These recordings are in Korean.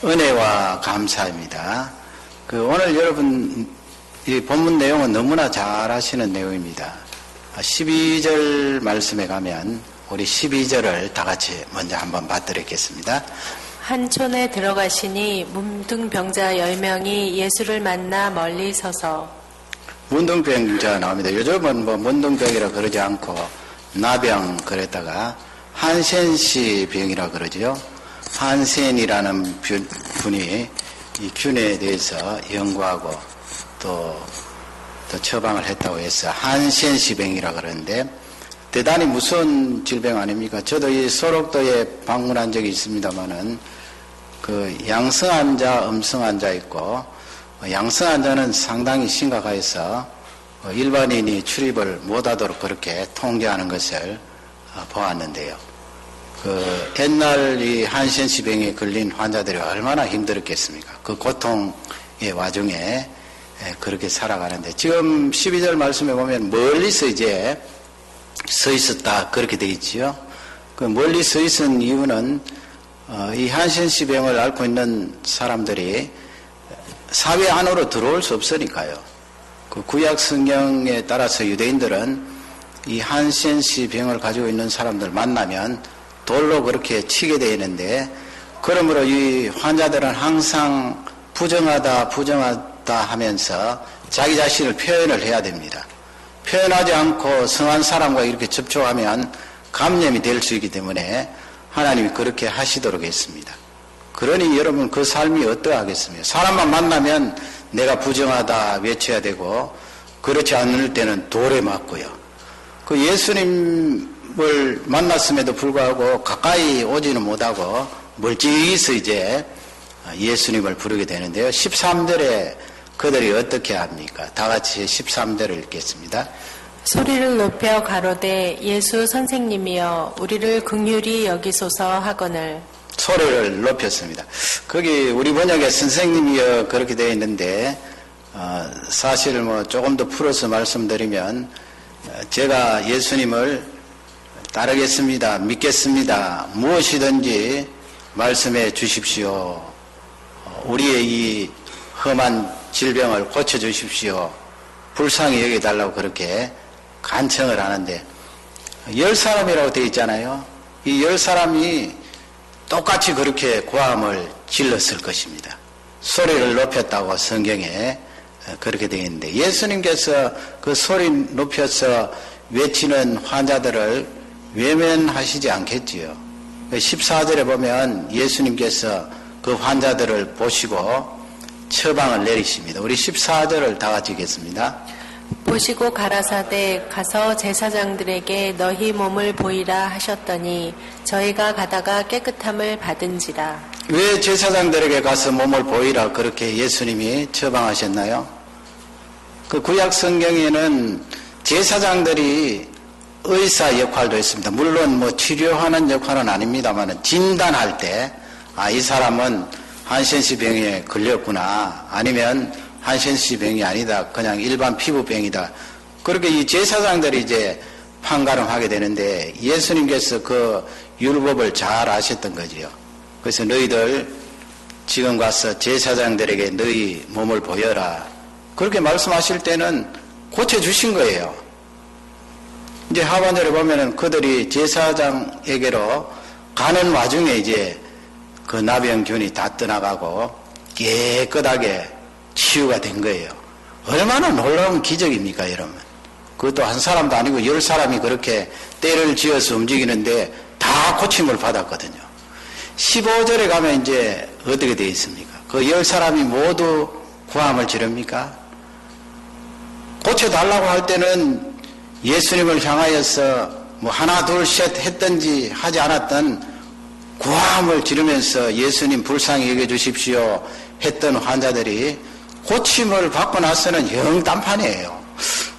은혜와 감사입니다. 오늘 여러분 이 본문 내용은 너무나 잘 아시는 내용입니다. 12절 말씀에 가면 우리 12절을 다 같이 먼저 한번 봐드리겠습니다. 한 촌에 들어가시니 문둥병자 10명이 예수를 만나 멀리 서서. 문둥병자 나옵니다. 요즘은 뭐 문둥병이라 그러지 않고 나병 그랬다가 한센시 병이라 그러죠. 한센이라는 분이 이 균에 대해서 연구하고 또 처방을 했다고 해서 한센시 병이라 그러는데 대단히 무서운 질병 아닙니까? 저도 이 소록도에 방문한 적이 있습니다만은 그 양성 환자, 음성 환자 있고 양성 환자는 상당히 심각해서 일반인이 출입을 못하도록 그렇게 통제하는 것을 보았는데요. 옛날 이 한센시 병에 걸린 환자들이 얼마나 힘들었겠습니까? 그 고통의 와중에 그렇게 살아가는데 지금 12절 말씀에 보면 멀리서 이제 서 있었다 그렇게 되어 있지요. 그 멀리 서 있은 이유는 이 한센시 병을 앓고 있는 사람들이 사회 안으로 들어올 수 없으니까요. 그 구약 성경에 따라서 유대인들은 이 한센시 병을 가지고 있는 사람들 만나면 돌로 그렇게 치게 되어 있는데 그러므로 이 환자들은 항상 부정하다 하면서 자기 자신을 표현을 해야 됩니다. 표현하지 않고 성한 사람과 이렇게 접촉하면 감염이 될 수 있기 때문에 하나님이 그렇게 하시도록 했습니다. 그러니 여러분 그 삶이 어떠하겠습니까? 사람만 만나면 내가 부정하다 외쳐야 되고 그렇지 않을 때는 돌에 맞고요. 그 예수님을 만났음에도 불구하고 가까이 오지는 못하고 멀찍이서 이제 예수님을 부르게 되는데요. 13절에 그들이 어떻게 합니까? 다 같이 13절을 읽겠습니다. 소리를 높여 가로되 예수 선생님이여 우리를 긍휼히 여기소서 하거늘. 소리를 높였습니다. 거기 우리 번역에 선생님이여 그렇게 되어 있는데 사실 뭐 조금 더 풀어서 말씀드리면 제가 예수님을 따르겠습니다. 믿겠습니다. 무엇이든지 말씀해 주십시오. 우리의 이 험한 질병을 고쳐주십시오. 불쌍히 여겨달라고 그렇게 간청을 하는데 10사람이라고 되어 있잖아요. 이 10사람이 똑같이 그렇게 고함을 질렀을 것입니다. 소리를 높였다고 성경에 그렇게 되어 있는데 예수님께서 그 소리 높여서 외치는 환자들을 외면하시지 않겠지요. 14절에 보면 예수님께서 그 환자들을 보시고 처방을 내리십니다. 우리 14절을 다 같이 읽겠습니다. 보시고 가라사대 가서 제사장들에게 너희 몸을 보이라 하셨더니 저희가 가다가 깨끗함을 받은지라. 왜 제사장들에게 가서 몸을 보이라 그렇게 예수님이 처방하셨나요? 그 구약 성경에는 제사장들이 의사 역할도 했습니다. 물론 뭐 치료하는 역할은 아닙니다만 진단할 때 이 사람은 한센시 병에 걸렸구나 아니면 한센시 병이 아니다 그냥 일반 피부병이다 그렇게 이 제사장들이 이제 판가름하게 되는데 예수님께서 그 율법을 잘 아셨던 거지요. 그래서 너희들 지금 가서 제사장들에게 너희 몸을 보여라 그렇게 말씀하실 때는 고쳐주신 거예요. 이제 하반절에 보면은 그들이 제사장에게로 가는 와중에 이제 그 나병균이 다 떠나가고 깨끗하게 치유가 된 거예요. 얼마나 놀라운 기적입니까, 여러분? 그것도 한 사람도 아니고 10사람이 그렇게 때를 지어서 움직이는데 다 고침을 받았거든요. 15절에 가면 이제 어떻게 되어 있습니까? 그 10사람이 모두 고함을 지릅니까? 고쳐달라고 할 때는 예수님을 향하여서 뭐 하나 둘 셋 했든지 하지 않았던 고함을 지르면서 예수님 불쌍히 여겨주십시오 했던 환자들이 고침을 받고 나서는 영 딴판이에요.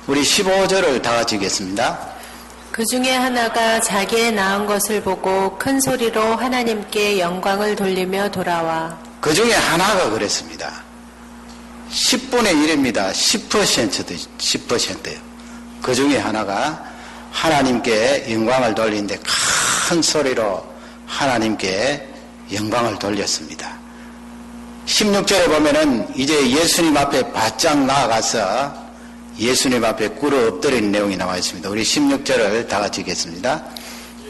우리 15절을 다 같이 읽겠습니다. 그 중에 하나가 자기의 나은 것을 보고 큰 소리로 하나님께 영광을 돌리며 돌아와. 그 중에 하나가 그랬습니다. 10분의 1입니다. 10%예요. 그 중에 하나가 하나님께 영광을 돌리는데 큰 소리로 하나님께 영광을 돌렸습니다. 16절에 보면은 이제 예수님 앞에 바짝 나아가서 예수님 앞에 꿇어 엎드리는 내용이 나와 있습니다. 우리 16절을 다 같이 읽겠습니다.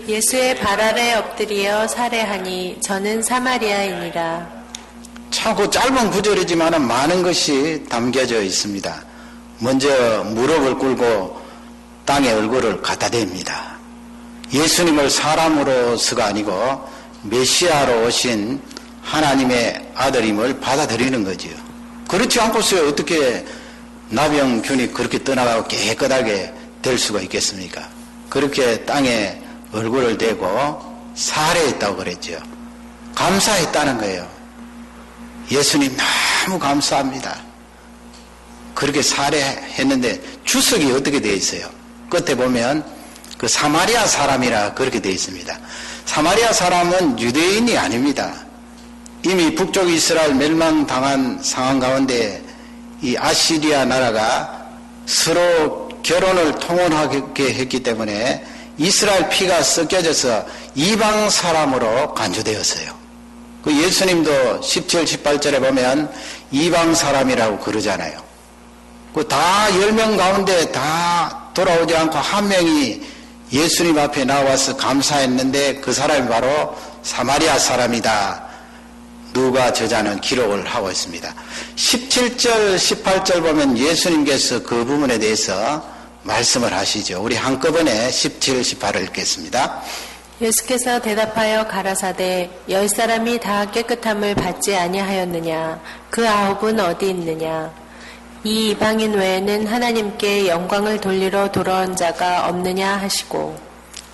예수의 발 아래 엎드려 살해하니 저는 사마리아인이라. 참고 짧은 구절이지만 많은 것이 담겨져 있습니다. 먼저 무릎을 꿇고 땅에 얼굴을 갖다 댑니다. 예수님을 사람으로서가 아니고 메시아로 오신 하나님의 아들임을 받아들이는 거지요. 그렇지 않고서 어떻게 나병균이 그렇게 떠나가고 깨끗하게 될 수가 있겠습니까? 그렇게 땅에 얼굴을 대고 살해했다고 그랬죠. 감사했다는 거예요. 예수님 너무 감사합니다. 그렇게 살해했는데 주석이 어떻게 되어 있어요? 끝에 보면 그 사마리아 사람이라 그렇게 되어 있습니다. 사마리아 사람은 유대인이 아닙니다. 이미 북쪽 이스라엘 멸망당한 상황 가운데 이 아시리아 나라가 서로 결혼을 통혼하게 했기 때문에 이스라엘 피가 섞여져서 이방 사람으로 간주되었어요. 그 예수님도 17, 18절에 보면 이방 사람이라고 그러잖아요. 그 다 10명 가운데 다 돌아오지 않고 한 명이 예수님 앞에 나와서 감사했는데 그 사람이 바로 사마리아 사람이다. 누가 저자는 기록을 하고 있습니다. 17절, 18절 보면 예수님께서 그 부분에 대해서 말씀을 하시죠. 우리 한꺼번에 17, 18을 읽겠습니다. 예수께서 대답하여 가라사대 10사람이 다 깨끗함을 받지 아니하였느냐? 그 9은 어디 있느냐? 이 이방인 외에는 하나님께 영광을 돌리러 돌아온 자가 없느냐 하시고.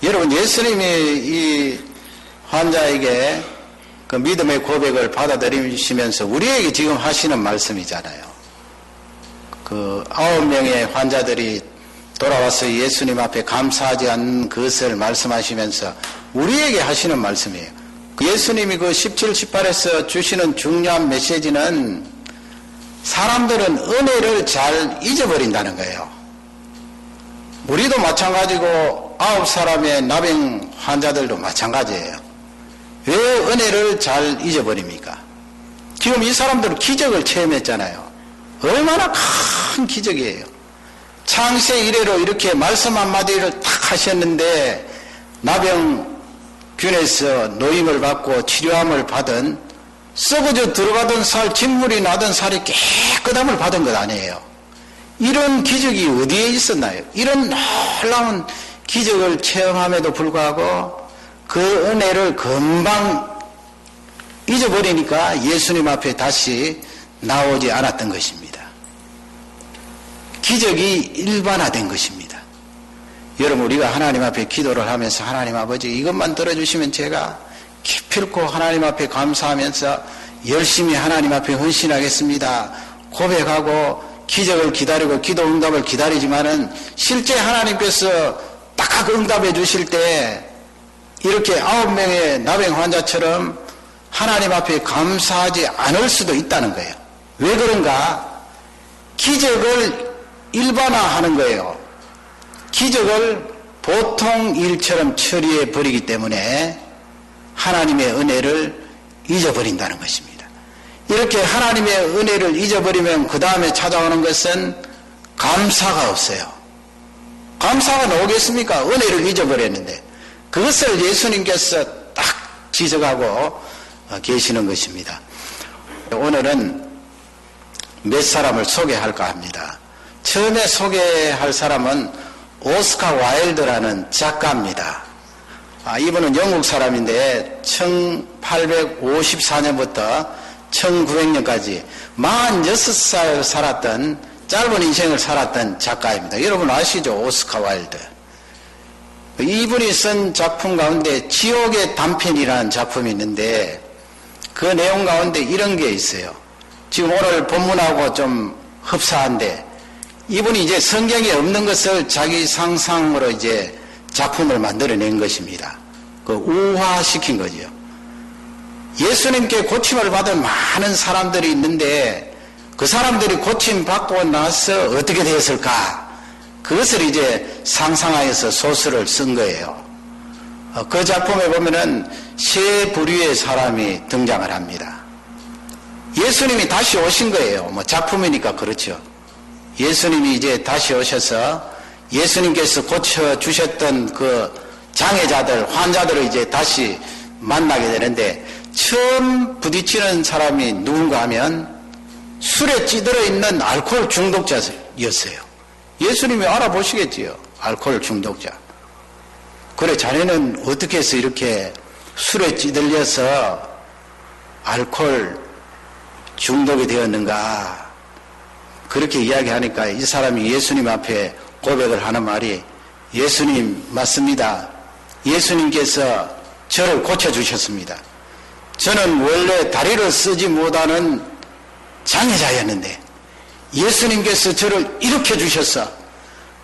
여러분, 예수님이 이 환자에게 그 믿음의 고백을 받아들이시면서 우리에게 지금 하시는 말씀이잖아요. 그 9명의 환자들이 돌아와서 예수님 앞에 감사하지 않는 것을 말씀하시면서 우리에게 하시는 말씀이에요. 예수님이 그 17, 18에서 주시는 중요한 메시지는 사람들은 은혜를 잘 잊어버린다는 거예요. 우리도 마찬가지고 9사람의 나병 환자들도 마찬가지예요. 왜 은혜를 잘 잊어버립니까? 지금 이 사람들은 기적을 체험했잖아요. 얼마나 큰 기적이에요. 창세 이래로 이렇게 말씀 한마디를 딱 하셨는데 나병균에서 노임을 받고 치료함을 받은 썩어져 들어가던 살, 진물이 나던 살이 깨끗함을 받은 것 아니에요. 이런 기적이 어디에 있었나요? 이런 놀라운 기적을 체험함에도 불구하고 그 은혜를 금방 잊어버리니까 예수님 앞에 다시 나오지 않았던 것입니다. 기적이 일반화된 것입니다. 여러분, 우리가 하나님 앞에 기도를 하면서 하나님 아버지 이것만 들어주시면 제가 기필코 하나님 앞에 감사하면서 열심히 하나님 앞에 헌신하겠습니다. 고백하고 기적을 기다리고 기도 응답을 기다리지만은 실제 하나님께서 딱 응답해 주실 때 이렇게 9명의 나병 환자처럼 하나님 앞에 감사하지 않을 수도 있다는 거예요. 왜 그런가? 기적을 일반화하는 거예요. 기적을 보통 일처럼 처리해 버리기 때문에 하나님의 은혜를 잊어버린다는 것입니다. 이렇게 하나님의 은혜를 잊어버리면 그 다음에 찾아오는 것은 감사가 없어요. 감사가 나오겠습니까? 은혜를 잊어버렸는데. 그것을 예수님께서 딱 지적하고 계시는 것입니다. 오늘은 몇 사람을 소개할까 합니다. 처음에 소개할 사람은 오스카 와일드라는 작가입니다. 이분은 영국 사람인데 1854년부터 1900년까지 46살 살았던 짧은 인생을 살았던 작가입니다. 여러분 아시죠? 오스카 와일드. 이분이 쓴 작품 가운데 지옥의 단편이라는 작품이 있는데 그 내용 가운데 이런 게 있어요. 지금 오늘 본문하고 좀 흡사한데 이분이 이제 성경에 없는 것을 자기 상상으로 이제 작품을 만들어낸 것입니다. 그 우화시킨 거죠. 예수님께 고침을 받은 많은 사람들이 있는데 그 사람들이 고침받고 나서 어떻게 되었을까? 그것을 이제 상상하여서 소설을 쓴 거예요. 그 작품에 보면은 세 부류의 사람이 등장을 합니다. 예수님이 다시 오신 거예요. 뭐 작품이니까 그렇죠. 예수님이 이제 다시 오셔서 예수님께서 고쳐주셨던 그 장애자들, 환자들을 이제 다시 만나게 되는데 처음 부딪히는 사람이 누군가 하면 술에 찌들어 있는 알코올 중독자였어요. 예수님이 알아보시겠지요. 알코올 중독자. 그래, 자네는 어떻게 해서 이렇게 술에 찌들려서 알코올 중독이 되었는가? 그렇게 이야기하니까 이 사람이 예수님 앞에 고백을 하는 말이, 예수님 맞습니다. 예수님께서 저를 고쳐주셨습니다. 저는 원래 다리를 쓰지 못하는 장애자였는데 예수님께서 저를 일으켜 주셔서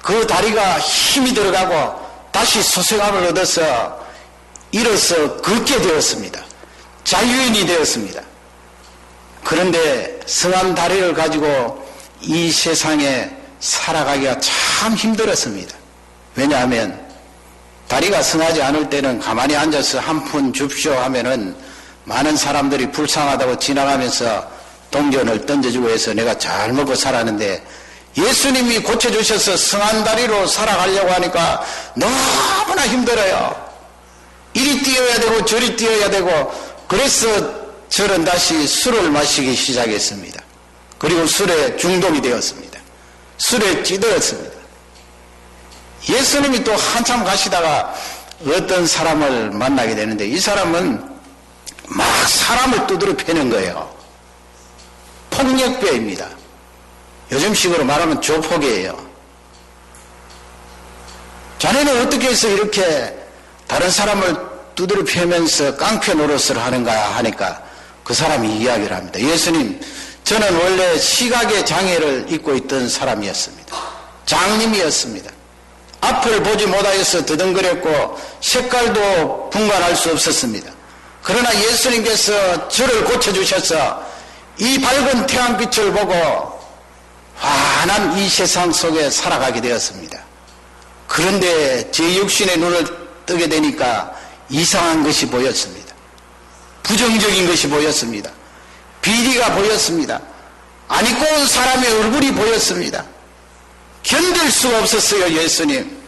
그 다리가 힘이 들어가고 다시 소생함을 얻어서 일어서 걷게 되었습니다. 자유인이 되었습니다. 그런데 성한 다리를 가지고 이 세상에 살아가기가 참 힘들었습니다. 왜냐하면 다리가 성하지 않을 때는 가만히 앉아서 한 푼 줍쇼 하면은 많은 사람들이 불쌍하다고 지나가면서 동전을 던져주고 해서 내가 잘 먹고 살았는데 예수님이 고쳐주셔서 성한 다리로 살아가려고 하니까 너무나 힘들어요. 이리 뛰어야 되고 저리 뛰어야 되고, 그래서 저는 다시 술을 마시기 시작했습니다. 그리고 술에 중독이 되었습니다. 술에 찌들었습니다. 예수님이 또 한참 가시다가 어떤 사람을 만나게 되는데 이 사람은 막 사람을 두드려 패는 거예요. 폭력배입니다. 요즘식으로 말하면 조폭이에요. 자네는 어떻게 해서 이렇게 다른 사람을 두드려 패면서 깡패 노릇을 하는가 하니까 그 사람이 이야기를 합니다. 예수님, 저는 원래 시각의 장애를 입고 있던 사람이었습니다. 장님이었습니다. 앞을 보지 못하여서 더듬거렸고 색깔도 분간할 수 없었습니다. 그러나 예수님께서 저를 고쳐주셔서 이 밝은 태양빛을 보고 환한 이 세상 속에 살아가게 되었습니다. 그런데 제 육신의 눈을 뜨게 되니까 이상한 것이 보였습니다. 부정적인 것이 보였습니다. 비리가 보였습니다. 안 입고 온 사람의 얼굴이 보였습니다. 견딜 수가 없었어요, 예수님.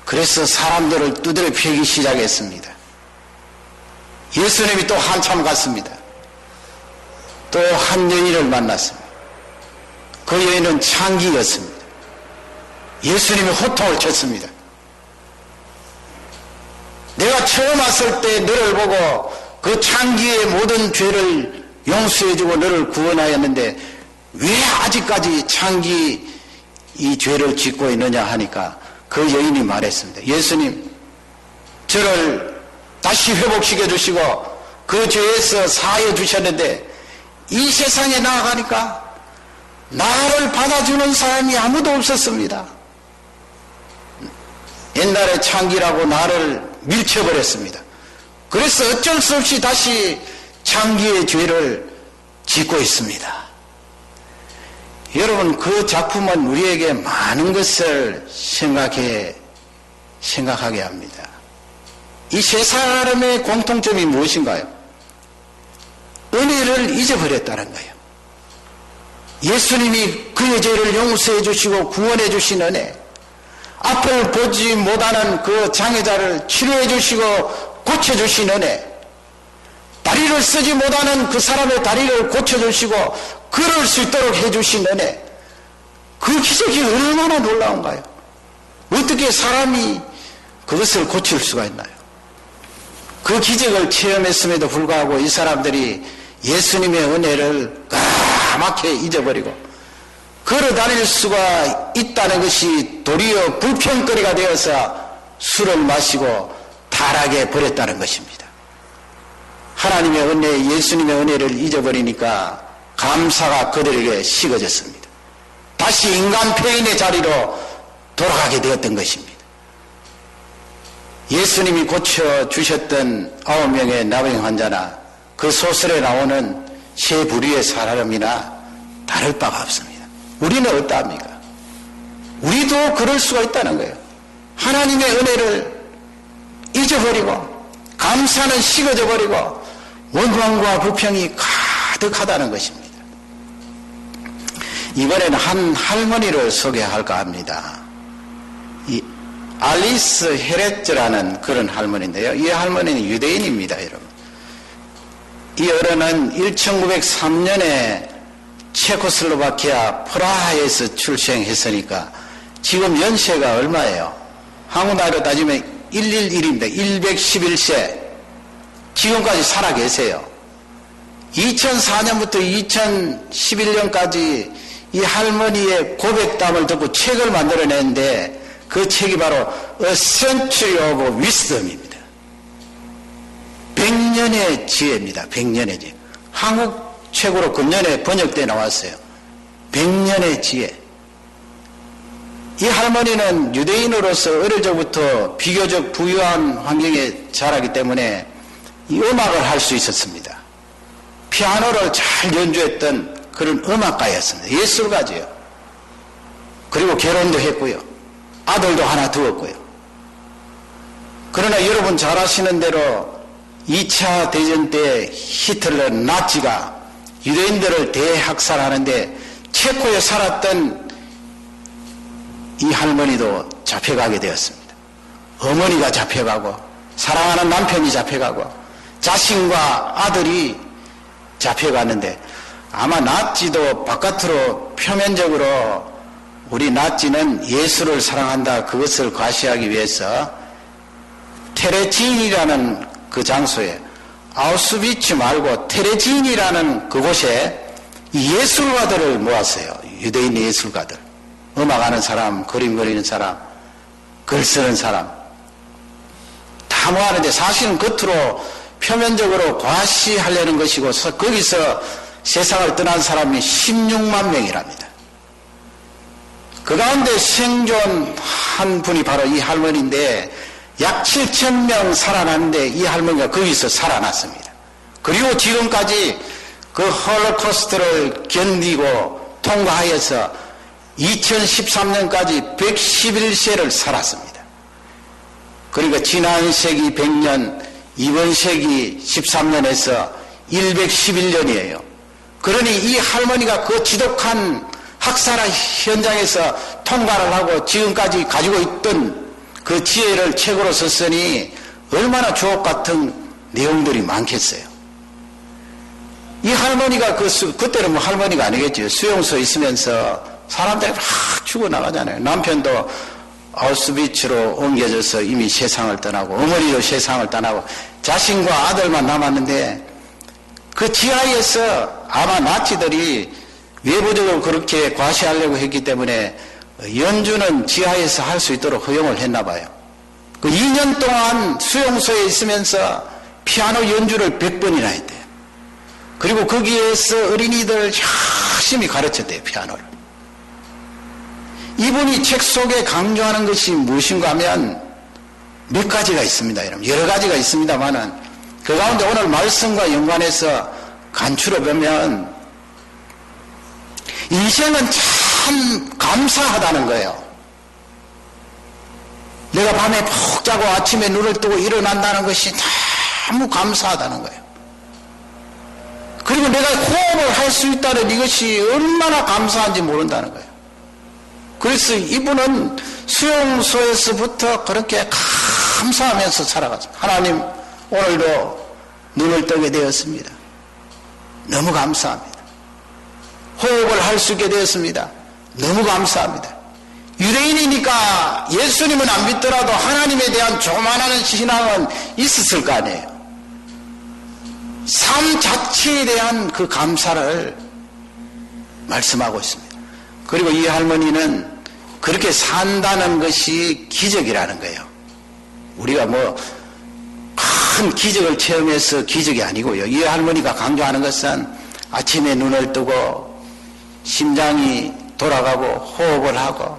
그래서 사람들을 두드려 패기 시작했습니다. 예수님이 또 한참 갔습니다. 또 한 여인을 만났습니다. 그 여인은 창기였습니다. 예수님이 호통을 쳤습니다. 내가 처음 왔을 때 너를 보고 그 창기의 모든 죄를 용서해주고 너를 구원하였는데 왜 아직까지 창기 이 죄를 짓고 있느냐 하니까 그 여인이 말했습니다. 예수님, 저를 다시 회복시켜 주시고 그 죄에서 사하여 주셨는데 이 세상에 나아가니까 나를 받아주는 사람이 아무도 없었습니다. 옛날에 창기라고 나를 밀쳐버렸습니다. 그래서 어쩔 수 없이 다시 창기의 죄를 짓고 있습니다. 여러분, 그 작품은 우리에게 많은 것을 생각하게 합니다. 이 세 사람의 공통점이 무엇인가요? 은혜를 잊어버렸다는 거예요. 예수님이 그의 죄를 용서해 주시고 구원해 주신 은혜, 앞을 보지 못하는 그 장애자를 치료해 주시고 고쳐 주신 은혜, 다리를 쓰지 못하는 그 사람의 다리를 고쳐 주시고 걸을 수 있도록 해 주신 은혜, 그 기적이 얼마나 놀라운가요? 어떻게 사람이 그것을 고칠 수가 있나요? 그 기적을 체험했음에도 불구하고 이 사람들이 예수님의 은혜를 까맣게 잊어버리고 걸어 다닐 수가 있다는 것이 도리어 불평거리가 되어서 술을 마시고 타락해 버렸다는 것입니다. 하나님의 은혜, 예수님의 은혜를 잊어버리니까 감사가 그들에게 식어졌습니다. 다시 인간 폐인의 자리로 돌아가게 되었던 것입니다. 예수님이 고쳐주셨던 9명의 나병 환자나 그 소설에 나오는 세 부류의 사람이나 다를 바가 없습니다. 우리는 어떠합니까? 우리도 그럴 수가 있다는 거예요. 하나님의 은혜를 잊어버리고 감사는 식어져 버리고 원망과 불평이 가득하다는 것입니다. 이번에는 한 할머니를 소개할까 합니다. 이 알리스 헤레츠라는 그런 할머니인데요. 이 할머니는 유대인입니다, 여러분. 이 어른은 1903년에 체코슬로바키아 프라하에서 출생했으니까 지금 연세가 얼마예요? 한국 나이로 따지면 111입니다. 111세. 지금까지 살아 계세요. 2004년부터 2011년까지 이 할머니의 고백담을 듣고 책을 만들어냈는데 그 책이 바로 A Century of Wisdom입니다. 100년의 지혜입니다. 100년의 지혜. 한국 책으로 금년에 번역되어 나왔어요. 100년의 지혜. 이 할머니는 유대인으로서 어릴 적부터 비교적 부유한 환경에 자라기 때문에 이 음악을 할 수 있었습니다. 피아노를 잘 연주했던 그런 음악가였습니다. 예술가지요. 그리고 결혼도 했고요. 아들도 하나 두었고요. 그러나 여러분 잘 아시는 대로 2차 대전 때 히틀러 나치가 유대인들을 대학살하는데 체코에 살았던 이 할머니도 잡혀가게 되었습니다. 어머니가 잡혀가고 사랑하는 남편이 잡혀가고 자신과 아들이 잡혀가는데 아마 나치도 바깥으로 표면적으로 우리 나치는 예수를 사랑한다 그것을 과시하기 위해서 테레진이라는 그 장소에 아우슈비츠 말고 테레진이라는 그곳에 예술가들을 모았어요. 유대인 예술가들. 음악하는 사람, 그림 그리는 사람, 글 쓰는 사람 다 모았는데 사실은 겉으로 표면적으로 과시하려는 것이고 거기서 세상을 떠난 사람이 16만 명이랍니다. 그 가운데 생존한 분이 바로 이 할머니인데 약 7,000명 살아났는데 이 할머니가 거기서 살아났습니다. 그리고 지금까지 그 홀로코스트를 견디고 통과하여서 2013년까지 111세를 살았습니다. 그러니까 지난 세기 100년, 이번 세기 13년에서 111년이에요. 그러니 이 할머니가 그 지독한 학살의 현장에서 통과를 하고 지금까지 가지고 있던 그 지혜를 책으로 썼으니 얼마나 주옥 같은 내용들이 많겠어요. 이 할머니가 그때는 뭐 할머니가 아니겠죠. 수용소에 있으면서 사람들이 막 죽어나가잖아요. 남편도 아우슈비츠로 옮겨져서 이미 세상을 떠나고 어머니도 세상을 떠나고 자신과 아들만 남았는데 그 지하에서 아마 나치들이 외부적으로 그렇게 과시하려고 했기 때문에 연주는 지하에서 할 수 있도록 허용을 했나 봐요. 그 2년 동안 수용소에 있으면서 피아노 연주를 100번이나 했대요. 그리고 거기에서 어린이들을 열심히 가르쳤대요. 피아노를. 이분이 책 속에 강조하는 것이 무엇인가 하면 몇 가지가 있습니다. 여러분. 여러 가지가 있습니다만은 그 가운데 오늘 말씀과 연관해서 간추려 보면 인생은 참 감사하다는 거예요. 내가 밤에 푹 자고 아침에 눈을 뜨고 일어난다는 것이 너무 감사하다는 거예요. 그리고 내가 호흡을 할 수 있다는 이것이 얼마나 감사한지 모른다는 거예요. 그래서 이분은 수용소에서부터 그렇게 감사하면서 살아갔습니다. 하나님 오늘도 눈을 뜨게 되었습니다. 너무 감사합니다. 호흡을 할 수 있게 되었습니다. 너무 감사합니다. 유대인이니까 예수님은 안 믿더라도 하나님에 대한 조만한 신앙은 있었을 거 아니에요. 삶 자체에 대한 그 감사를 말씀하고 있습니다. 그리고 이 할머니는 그렇게 산다는 것이 기적이라는 거예요. 우리가 뭐 큰 기적을 체험해서 기적이 아니고요. 이 할머니가 강조하는 것은 아침에 눈을 뜨고 심장이 돌아가고 호흡을 하고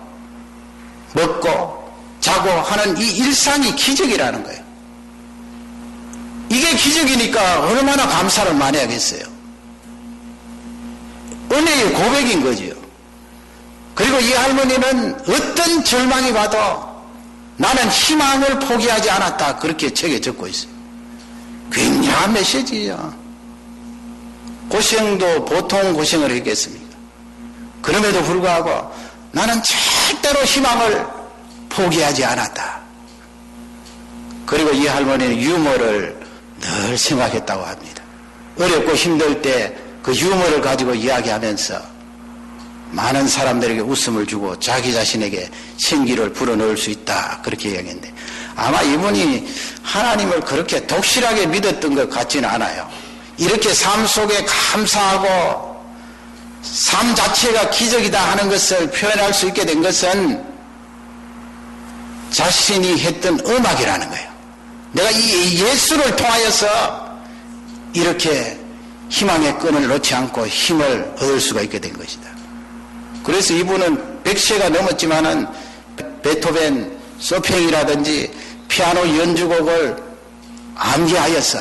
먹고 자고 하는 이 일상이 기적이라는 거예요. 이게 기적이니까 얼마나 감사를 많이 하겠어요. 은혜의 고백인 거지요. 그리고 이 할머니는 어떤 절망이 와도 나는 희망을 포기하지 않았다. 그렇게 책에 적고 있어요. 굉장한 메시지예요. 고생도 보통 고생을 했겠습니까? 그럼에도 불구하고 나는 절대로 희망을 포기하지 않았다. 그리고 이 할머니는 유머를 늘 생각했다고 합니다. 어렵고 힘들 때 그 유머를 가지고 이야기하면서 많은 사람들에게 웃음을 주고 자기 자신에게 생기를 불어넣을 수 있다. 그렇게 이야기했는데 아마 이분이 하나님을 그렇게 독실하게 믿었던 것 같지는 않아요. 이렇게 삶 속에 감사하고 삶 자체가 기적이다 하는 것을 표현할 수 있게 된 것은 자신이 했던 음악이라는 거예요. 내가 이 예수를 통하여서 이렇게 희망의 끈을 놓지 않고 힘을 얻을 수가 있게 된 것이다. 그래서 이분은 100세가 넘었지만은 베토벤, 소팽이라든지 피아노 연주곡을 암기하여서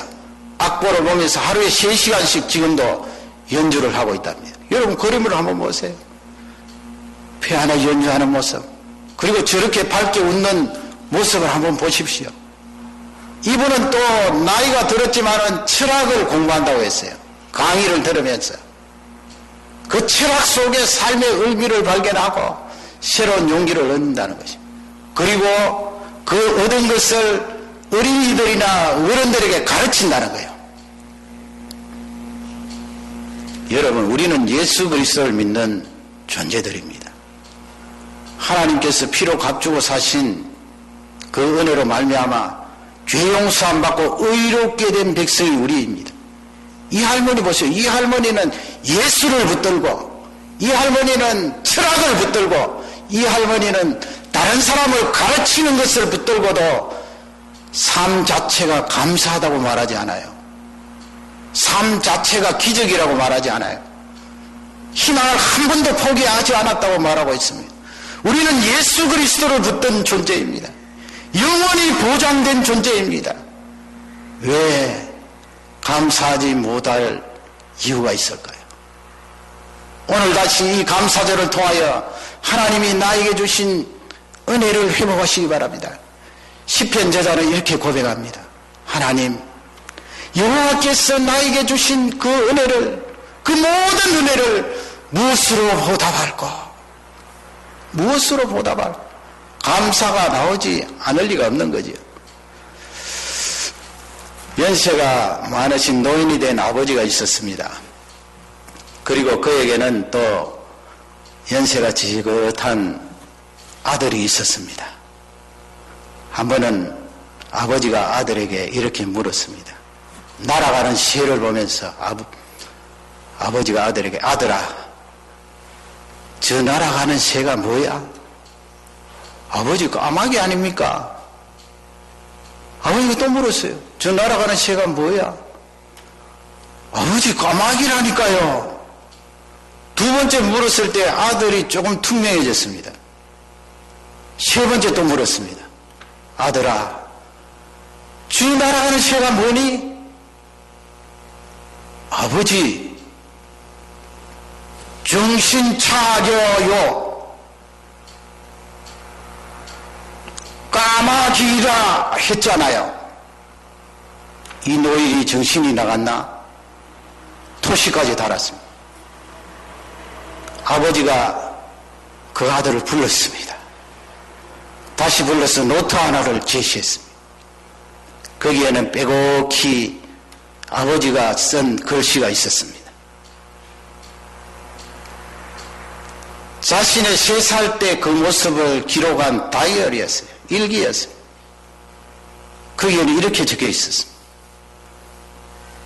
악보를 보면서 하루에 3시간씩 지금도 연주를 하고 있답니다. 여러분 그림을 한번 보세요. 피아노 연주하는 모습, 그리고 저렇게 밝게 웃는 모습을 한번 보십시오. 이분은 또 나이가 들었지만은 철학을 공부한다고 했어요. 강의를 들으면서 그 철학 속에 삶의 의미를 발견하고 새로운 용기를 얻는다는 것입니다. 그리고 그 얻은 것을 어린이들이나 어른들에게 가르친다는 거예요. 여러분, 우리는 예수 그리스도를 믿는 존재들입니다. 하나님께서 피로 값주고 사신 그 은혜로 말미암아 죄 용서함 받고 의롭게 된 백성이 우리입니다. 이 할머니 보세요. 이 할머니는 예수를 붙들고, 이 할머니는 철학을 붙들고, 이 할머니는 다른 사람을 가르치는 것을 붙들고도 삶 자체가 감사하다고 말하지 않아요. 삶 자체가 기적이라고 말하지 않아요. 희망을 한 번도 포기하지 않았다고 말하고 있습니다. 우리는 예수 그리스도를 붙든 존재입니다. 영원히 보장된 존재입니다. 왜 감사하지 못할 이유가 있을까요? 오늘 다시 이 감사절을 통하여 하나님이 나에게 주신 은혜를 회복하시기 바랍니다. 시편 저자는 이렇게 고백합니다. 하나님, 여호와께서 나에게 주신 그 은혜를, 그 모든 은혜를 무엇으로 보답할까? 무엇으로 보답할까? 감사가 나오지 않을 리가 없는 거죠. 연세가 많으신 노인이 된 아버지가 있었습니다. 그리고 그에게는 또 연세가 지긋한 아들이 있었습니다. 한 번은 아버지가 아들에게 이렇게 물었습니다. 날아가는 새를 보면서 아버지가 아들에게, 아들아, 저 날아가는 새가 뭐야? 아버지 까마귀 아닙니까? 아버지가 또 물었어요. 저 날아가는 새가 뭐야? 아버지 까마귀라니까요. 두 번째 물었을 때 아들이 조금 투명해졌습니다. 세 번째 또 물었습니다. 아들아, 저 날아가는 새가 뭐니? 아버지, 정신 차려요. 까마귀라 했잖아요. 이 노인이 정신이 나갔나? 토시까지 달았습니다. 아버지가 그 아들을 불렀습니다. 다시 불러서 노트 하나를 제시했습니다. 거기에는 빼곡히 아버지가 쓴 글씨가 있었습니다. 자신의 3살 때 그 모습을 기록한 다이어리였어요. 일기였어요. 거기에는 이렇게 적혀 있었습니다.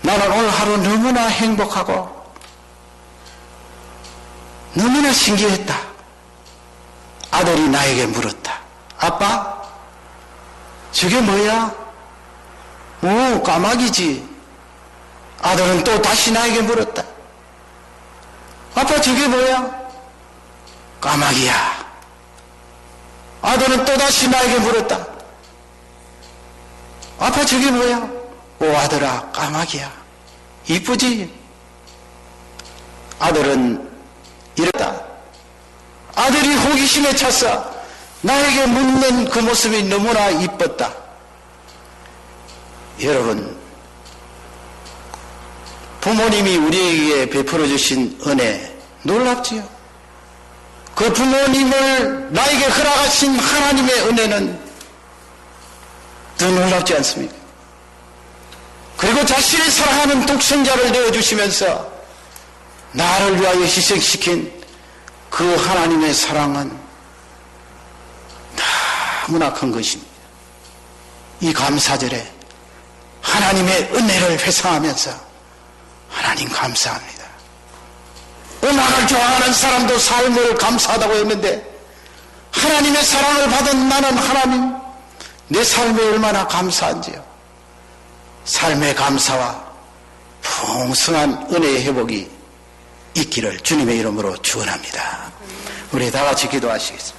나는 오늘 하루 너무나 행복하고 너무나 신기했다. 아들이 나에게 물었다. 아빠, 저게 뭐야? 오, 까마귀지. 아들은 또 다시 나에게 물었다. 아빠, 저게 뭐야? 까마귀야. 아들은 또다시 나에게 물었다. 아빠, 저게 뭐야? 오, 아들아, 까마귀야. 이쁘지? 아들은 이랬다. 아들이 호기심에 찼어. 나에게 묻는 그 모습이 너무나 이뻤다. 여러분, 부모님이 우리에게 베풀어 주신 은혜 놀랍지요? 그 부모님을 나에게 허락하신 하나님의 은혜는 더 놀랍지 않습니까? 그리고 자신이 사랑하는 독생자를 내어주시면서 나를 위하여 희생시킨 그 하나님의 사랑은 너무나 큰 것입니다. 이 감사절에 하나님의 은혜를 회상하면서 하나님 감사합니다. 음악을 좋아하는 사람도 삶을 감사하다고 했는데 하나님의 사랑을 받은 나는 하나님 내 삶에 얼마나 감사한지요. 삶의 감사와 풍성한 은혜의 회복이 있기를 주님의 이름으로 축원합니다. 우리 다 같이 기도하시겠습니다.